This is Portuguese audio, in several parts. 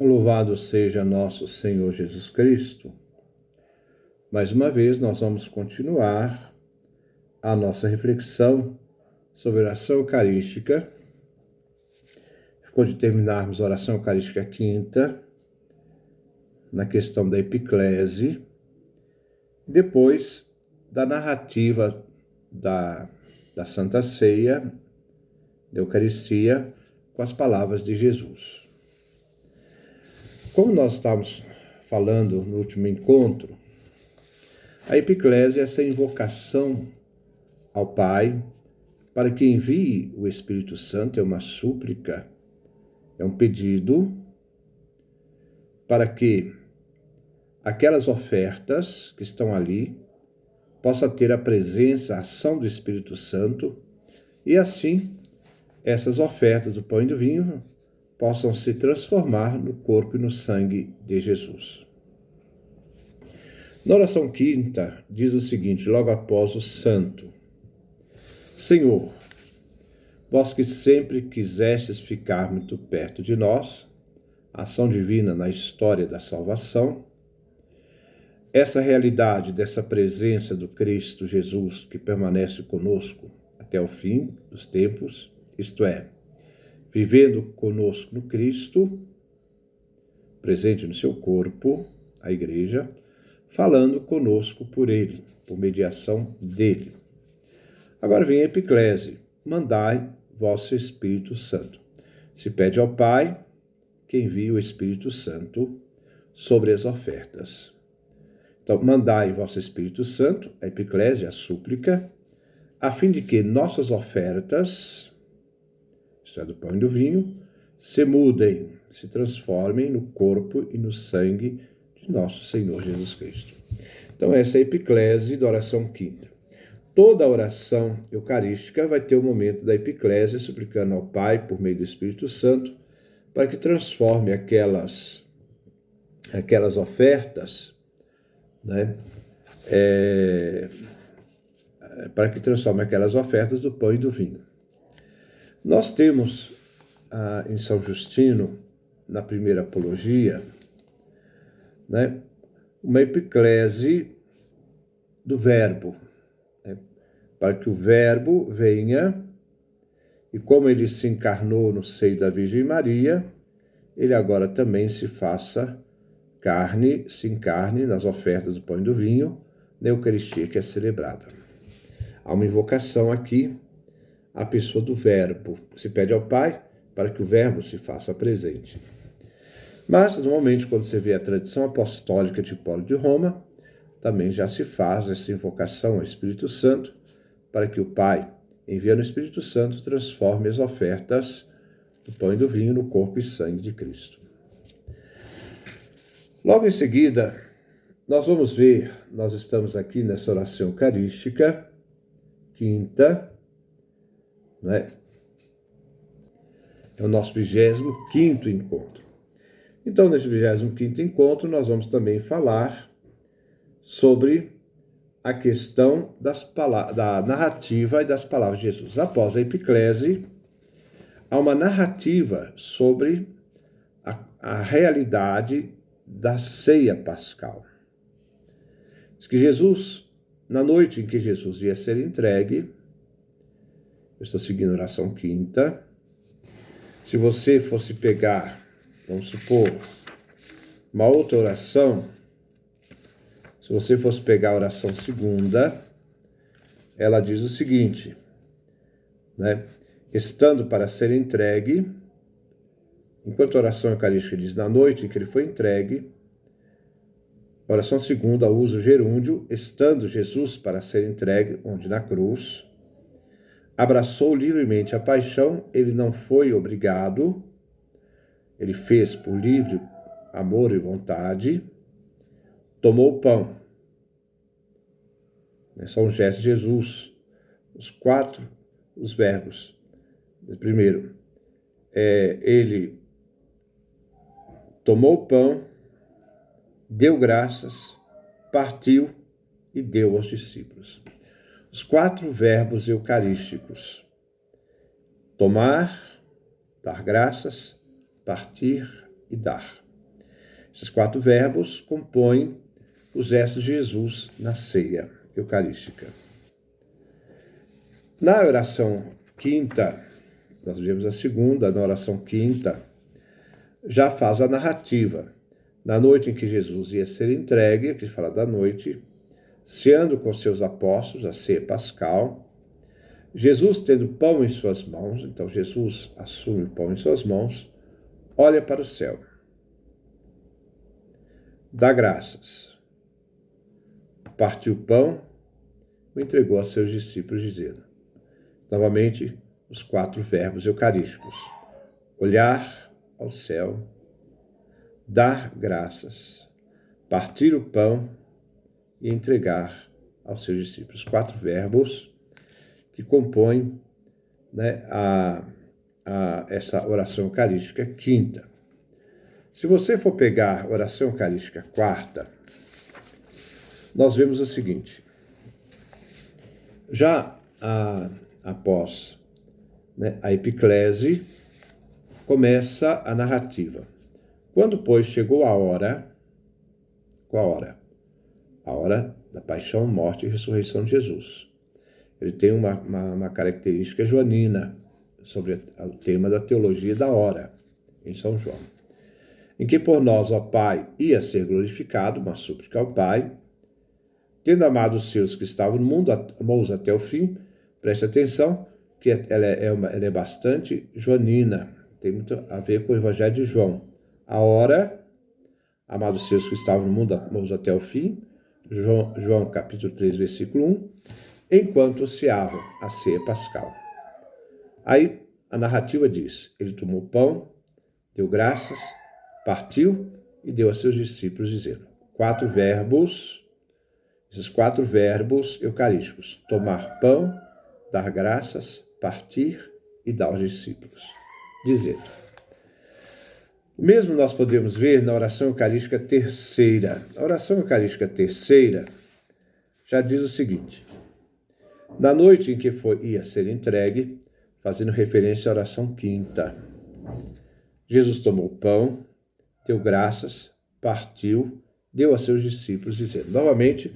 Louvado seja nosso Senhor Jesus Cristo. Mais uma vez, nós vamos continuar a nossa reflexão sobre a oração eucarística. Ficou de terminarmos a oração eucarística quinta, na questão da epiclese, depois da narrativa da Santa Ceia, da Eucaristia, com as palavras de Jesus. Como nós estávamos falando no último encontro, a epiclese é essa invocação ao Pai para que envie o Espírito Santo, é uma súplica, é um pedido para que aquelas ofertas que estão ali possa ter a presença, a ação do Espírito Santo e assim essas ofertas do pão e do vinho possam se transformar no corpo e no sangue de Jesus. Na oração quinta, diz o seguinte, logo após o santo: Senhor, vós que sempre quisestes ficar muito perto de nós, a ação divina na história da salvação, essa realidade dessa presença do Cristo Jesus que permanece conosco até o fim dos tempos, isto é, vivendo conosco no Cristo, presente no seu corpo, a Igreja, falando conosco por Ele, por mediação dEle. Agora vem a epiclese, mandai vosso Espírito Santo. Se pede ao Pai que envie o Espírito Santo sobre as ofertas. Então, mandai vosso Espírito Santo, a epiclese, a súplica, a fim de que nossas ofertas, isto é, do pão e do vinho, se mudem, se transformem no corpo e no sangue de nosso Senhor Jesus Cristo. Então, essa é a epiclese da oração quinta. Toda a oração eucarística vai ter o momento da epiclese, suplicando ao Pai, por meio do Espírito Santo, para que transforme aquelas ofertas, né? Para que transforme aquelas ofertas do pão e do vinho. Nós temos em São Justino, na primeira apologia, né, uma epiclese do Verbo, né, para que o Verbo venha e como ele se encarnou no seio da Virgem Maria, ele agora também se faça carne, se encarne nas ofertas do pão e do vinho, na Eucaristia que é celebrada. Há uma invocação aqui à pessoa do Verbo. Se pede ao Pai para que o Verbo se faça presente. Mas, normalmente, quando você vê a tradição apostólica de Hipólito de Roma, também já se faz essa invocação ao Espírito Santo para que o Pai, enviando o Espírito Santo, transforme as ofertas do pão e do vinho no corpo e sangue de Cristo. Logo em seguida, nós vamos ver, nós estamos aqui nessa oração eucarística, quinta, né? É o nosso 25º encontro. Então, nesse 25º encontro, nós vamos também falar sobre a questão da narrativa e das palavras de Jesus. Após a epiclese, há uma narrativa sobre a realidade da ceia pascal. Diz que Jesus, na noite em que Jesus ia ser entregue, eu estou seguindo a oração quinta, se você fosse pegar, vamos supor, uma outra oração, se você fosse pegar a oração segunda, ela diz o seguinte, né? Estando para ser entregue, enquanto a oração eucarística diz na noite em que ele foi entregue, a oração segunda usa o gerúndio, estando Jesus para ser entregue, onde na cruz, abraçou livremente a paixão, ele não foi obrigado, ele fez por livre amor e vontade, tomou o pão. São os gestos de Jesus, os verbos. Primeiro, ele tomou o pão, deu graças, partiu e deu aos discípulos. Os 4 verbos eucarísticos: tomar, dar graças, partir e dar. Esses 4 verbos compõem os gestos de Jesus na ceia eucarística. Na oração quinta, nós vemos a segunda, na oração quinta, já faz a narrativa. Na noite em que Jesus ia ser entregue, aqui fala da noite, ceando com seus apóstolos, a ceia pascal, Jesus tendo pão em suas mãos, então Jesus assume o pão em suas mãos, olha para o céu, dá graças, partiu o pão, o entregou a seus discípulos, dizendo, novamente, os 4 verbos eucarísticos, olhar ao céu, dar graças, partir o pão e entregar aos seus discípulos. 4 verbos que compõem, né, essa oração eucarística quinta. Se você for pegar a oração eucarística quarta, nós vemos o seguinte, já após, né, a epiclese, começa a narrativa. Quando, pois, chegou a hora, qual hora? A hora da paixão, morte e ressurreição de Jesus. Ele tem uma característica joanina sobre o tema da teologia da hora, em São João. Em que por nós, ó Pai, ia ser glorificado, uma súplica ao Pai, tendo amado os seus que estavam no mundo, amou-os até o fim. Preste atenção, que ela é bastante joanina, tem muito a ver com o Evangelho de João. A hora, amado os seus que estavam no mundo, amou-os até o fim. João capítulo 3, versículo 1. Enquanto ceavam a ceia pascal. Aí a narrativa diz, ele tomou pão, deu graças, partiu e deu a seus discípulos, dizendo, 4 verbos, esses 4 verbos eucarísticos, tomar pão, dar graças, partir e dar aos discípulos, dizendo. O mesmo nós podemos ver na oração eucarística terceira. A oração eucarística terceira já diz o seguinte, na noite em que ia ser entregue, fazendo referência à oração quinta, Jesus tomou o pão, deu graças, partiu, deu a seus discípulos, dizendo. Novamente,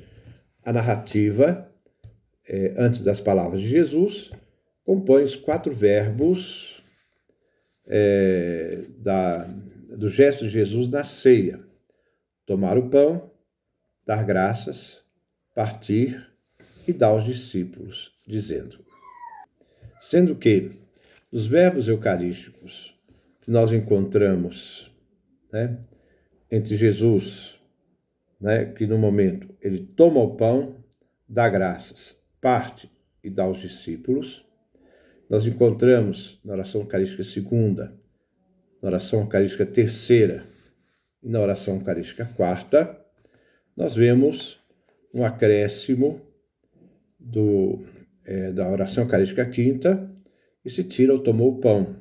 a narrativa, antes das palavras de Jesus, compõe os 4 verbos do gesto de Jesus na ceia. Tomar o pão, dar graças, partir e dar aos discípulos, dizendo. Sendo que, os verbos eucarísticos que nós encontramos, né, entre Jesus, né, que no momento ele toma o pão, dá graças, parte e dá aos discípulos, nós encontramos na oração eucarística segunda, na oração eucarística terceira e na oração eucarística quarta, nós vemos um acréscimo da oração eucarística quinta, e se tira ou tomou o pão,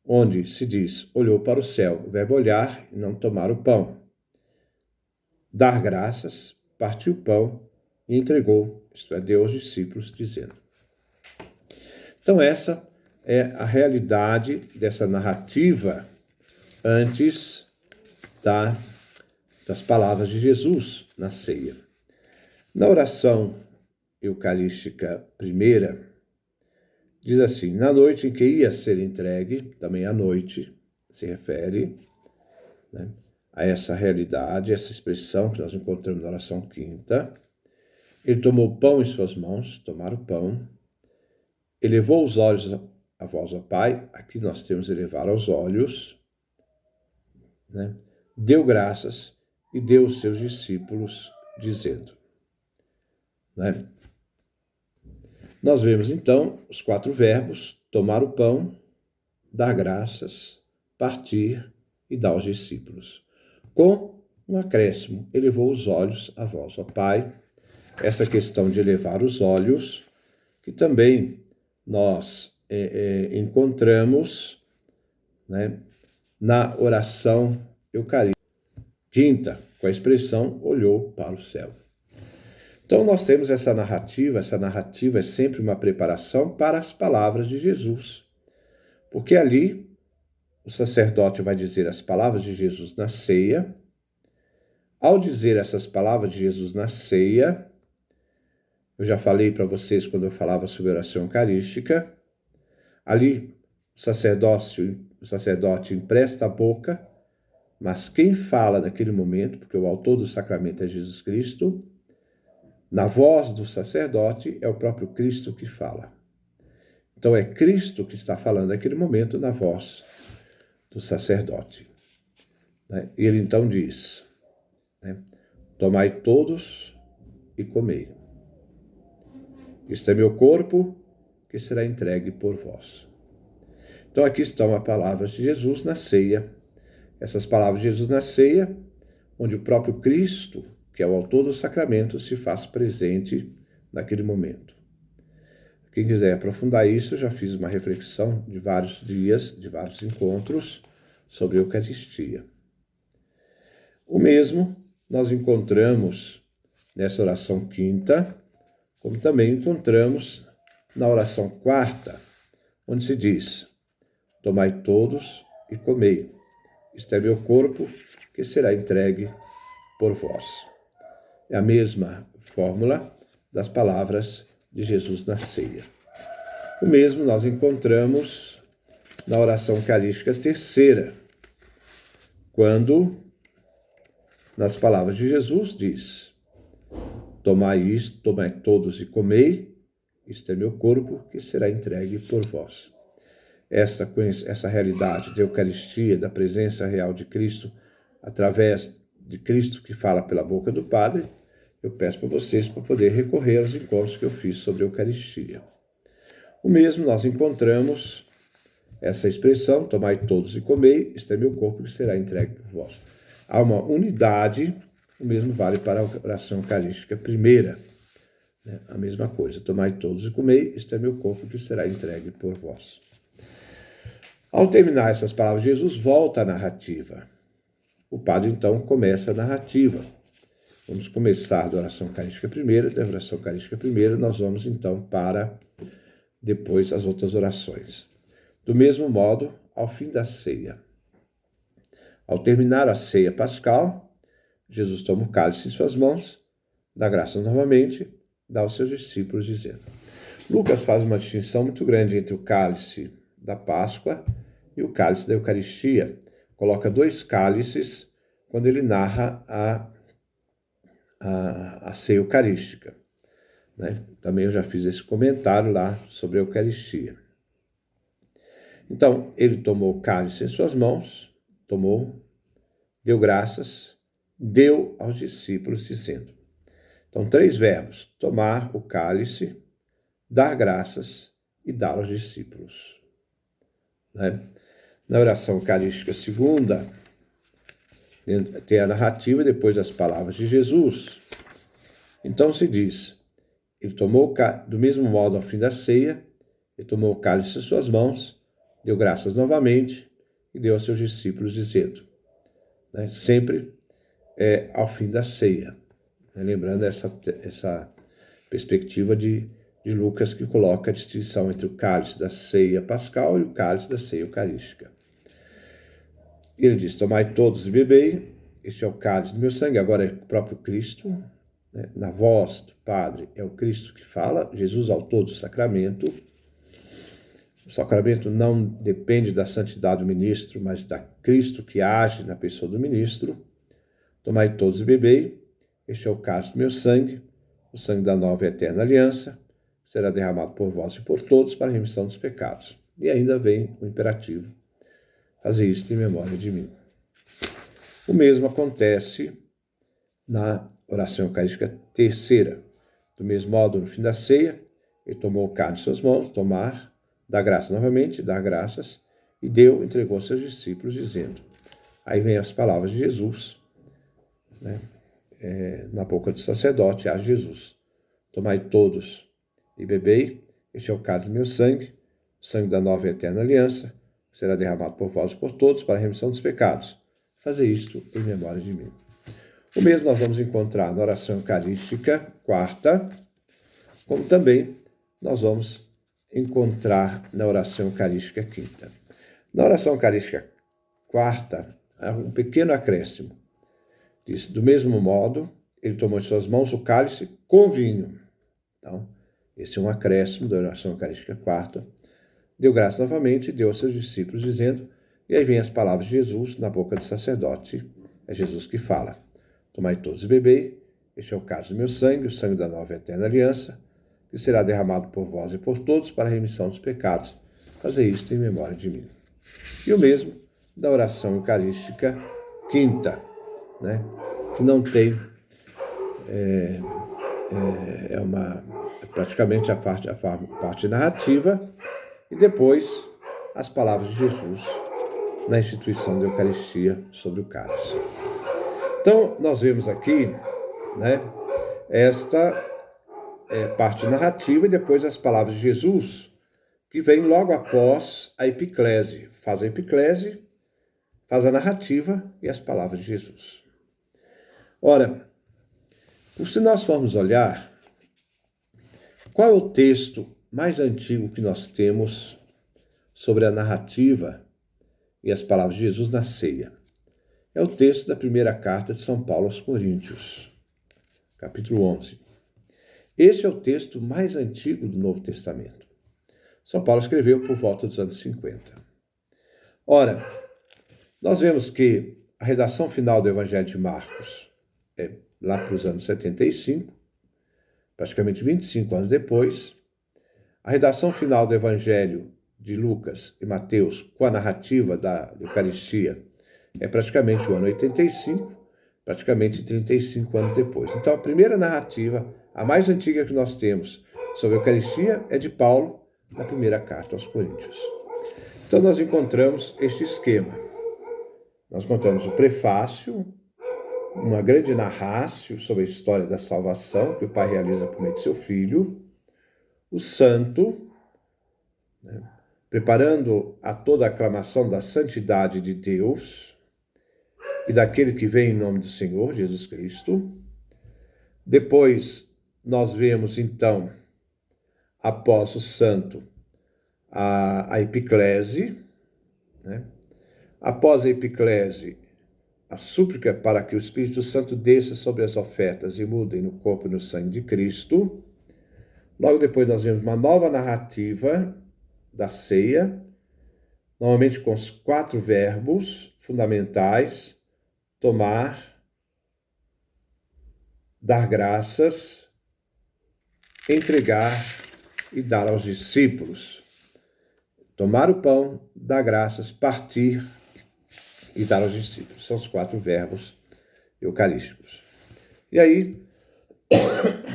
onde se diz, olhou para o céu, o verbo olhar e não tomar o pão. Dar graças, partiu o pão e entregou, isto é, deu aos discípulos, dizendo. Então essa é a realidade dessa narrativa antes das palavras de Jesus na ceia. Na oração eucarística primeira, diz assim, na noite em que ia ser entregue, também à noite, se refere, né, a essa realidade, essa expressão que nós encontramos na oração quinta. Ele tomou o pão em suas mãos, tomar o pão, elevou os olhos a vós, ó Pai, aqui nós temos elevar aos olhos, né, deu graças e deu aos seus discípulos, dizendo. Né? Nós vemos, então, os 4 verbos, tomar o pão, dar graças, partir e dar aos discípulos. Com um acréscimo, elevou os olhos a vós, ó Pai. Essa questão de elevar os olhos, que também nós encontramos, né, na oração eucarística quinta, com a expressão olhou para o céu. Então nós temos essa narrativa é sempre uma preparação para as palavras de Jesus, porque ali o sacerdote vai dizer as palavras de Jesus na ceia. Ao dizer essas palavras de Jesus na ceia, eu já falei para vocês quando eu falava sobre oração eucarística, ali o sacerdote empresta a boca, mas quem fala naquele momento, porque o autor do sacramento é Jesus Cristo, na voz do sacerdote é o próprio Cristo que fala. Então é Cristo que está falando naquele momento na voz do sacerdote. E ele então diz, tomai todos e comei. Isto é meu corpo que será entregue por vós. Então aqui estão as palavras de Jesus na ceia. Essas palavras de Jesus na ceia, onde o próprio Cristo, que é o autor do sacramento, se faz presente naquele momento. Quem quiser aprofundar isso, eu já fiz uma reflexão de vários dias, de vários encontros sobre a Eucaristia. O mesmo nós encontramos nessa oração quinta, como também encontramos na oração quarta, onde se diz, tomai todos e comei. Isto é meu corpo que será entregue por vós. É a mesma fórmula das palavras de Jesus na ceia. O mesmo nós encontramos na oração eucarística terceira, quando, nas palavras de Jesus, diz, tomai isto, tomai todos e comei, isto é meu corpo que será entregue por vós. Essa realidade da Eucaristia, da presença real de Cristo, através de Cristo que fala pela boca do Padre, eu peço para vocês para poder recorrer aos encontros que eu fiz sobre a Eucaristia. O mesmo nós encontramos essa expressão, tomai todos e comei, este é meu corpo que será entregue por vós. Há uma unidade, o mesmo vale para a oração eucarística primeira. A mesma coisa, tomai todos e comei, este é meu corpo que será entregue por vós. Ao terminar essas palavras, Jesus volta à narrativa. O padre, então, começa a narrativa. Vamos começar da oração eucarística primeira, da oração eucarística primeira, nós vamos, então, para depois as outras orações. Do mesmo modo, ao fim da ceia. Ao terminar a ceia pascal, Jesus toma o cálice em suas mãos, dá graças novamente, dá aos seus discípulos, dizendo. Lucas faz uma distinção muito grande entre o cálice da Páscoa e o cálice da Eucaristia. Coloca dois cálices quando ele narra a ceia eucarística. Também eu já fiz esse comentário lá sobre a Eucaristia. Então, ele tomou o cálice em suas mãos, deu graças, deu aos discípulos, dizendo. Então, 3 verbos, tomar o cálice, dar graças e dar aos discípulos. Na oração eucarística segunda, tem a narrativa depois das palavras de Jesus. Então se diz, ele tomou do mesmo modo ao fim da ceia, ele tomou o cálice em suas mãos, deu graças novamente e deu aos seus discípulos, dizendo, sempre ao fim da ceia. Lembrando essa perspectiva de Lucas, que coloca a distinção entre o cálice da ceia pascal e o cálice da ceia eucarística. Ele diz, tomai todos e bebei, este é o cálice do meu sangue, agora é o próprio Cristo, na voz do Padre é o Cristo que fala, Jesus autor do sacramento. O sacramento não depende da santidade do ministro, mas da Cristo que age na pessoa do ministro. Tomai todos e bebei, este é o cálice do meu sangue, o sangue da nova e eterna aliança, que será derramado por vós e por todos para a remissão dos pecados. E ainda vem o imperativo, fazer isto em memória de mim. O mesmo acontece na oração eucarística terceira. Do mesmo modo, no fim da ceia, ele tomou o cálice em suas mãos, dá graças novamente, dá graças, e entregou aos seus discípulos, dizendo. Aí vem as palavras de Jesus, na boca do sacerdote, a Jesus. Tomai todos e bebei, este é o cálice do meu sangue, o sangue da nova e eterna aliança, que será derramado por vós e por todos para a remissão dos pecados. Fazer isto em memória de mim. O mesmo nós vamos encontrar na oração eucarística quarta, como também nós vamos encontrar na oração eucarística quinta. Na oração eucarística quarta, um pequeno acréscimo. Diz, do mesmo modo, ele tomou em suas mãos o cálice com vinho. Então, esse é um acréscimo da oração eucarística quarta. Deu graça novamente e deu aos seus discípulos, dizendo, e aí vem as palavras de Jesus na boca do sacerdote. É Jesus que fala, tomai todos e bebei, este é o cálice do meu sangue, o sangue da nova e eterna aliança, que será derramado por vós e por todos para a remissão dos pecados. Fazei isto em memória de mim. E o mesmo da oração eucarística quinta, né? Que não tem, praticamente a parte narrativa, e depois as palavras de Jesus na instituição da Eucaristia sobre o cálice. Então, nós vemos aqui, né, esta parte narrativa e depois as palavras de Jesus, que vem logo após a epiclese. Faz a epiclese, faz a narrativa e as palavras de Jesus. Ora, se nós formos olhar, qual é o texto mais antigo que nós temos sobre a narrativa e as palavras de Jesus na ceia? É o texto da primeira carta de São Paulo aos Coríntios, capítulo 11. Este é o texto mais antigo do Novo Testamento. São Paulo escreveu por volta dos anos 50. Ora, nós vemos que a redação final do Evangelho de Marcos é lá para os anos 75, praticamente 25 anos depois. A redação final do Evangelho de Lucas e Mateus, com a narrativa da Eucaristia, é praticamente o ano 85, praticamente 35 anos depois. Então, a primeira narrativa, a mais antiga que nós temos sobre a Eucaristia, é de Paulo, na primeira carta aos Coríntios. Então, nós encontramos este esquema. Nós encontramos o prefácio, uma grande narrácio sobre a história da salvação que o Pai realiza por meio de seu Filho, o santo, né, preparando a toda a aclamação da santidade de Deus e daquele que vem em nome do Senhor, Jesus Cristo. Depois, nós vemos, então, após o santo, a epiclese, né? Após a epiclese, a súplica para que o Espírito Santo desça sobre as ofertas e mudem no corpo e no sangue de Cristo. Logo depois nós vemos uma nova narrativa da ceia, normalmente com os 4 verbos fundamentais: tomar, dar graças, entregar e dar aos discípulos. Tomar o pão, dar graças, partir e dar aos discípulos. São os 4 verbos eucarísticos. E aí,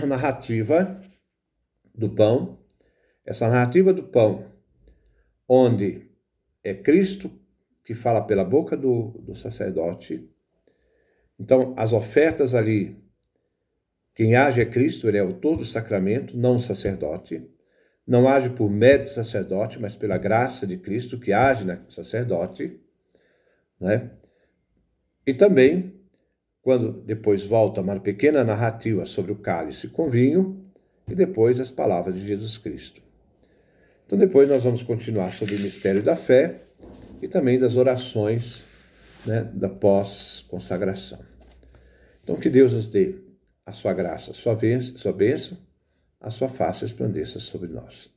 a narrativa do pão, essa narrativa do pão, onde é Cristo que fala pela boca do sacerdote. Então, as ofertas ali, quem age é Cristo, ele é o autor do sacramento, não o sacerdote. Não age por mérito do sacerdote, mas pela graça de Cristo que age no sacerdote, né? E também, quando depois volta uma pequena narrativa sobre o cálice com vinho, e depois as palavras de Jesus Cristo. Então depois nós vamos continuar sobre o mistério da fé e também das orações, né, da pós-consagração. Então que Deus nos dê a sua graça, a sua bênção, a sua face resplandeça sobre nós.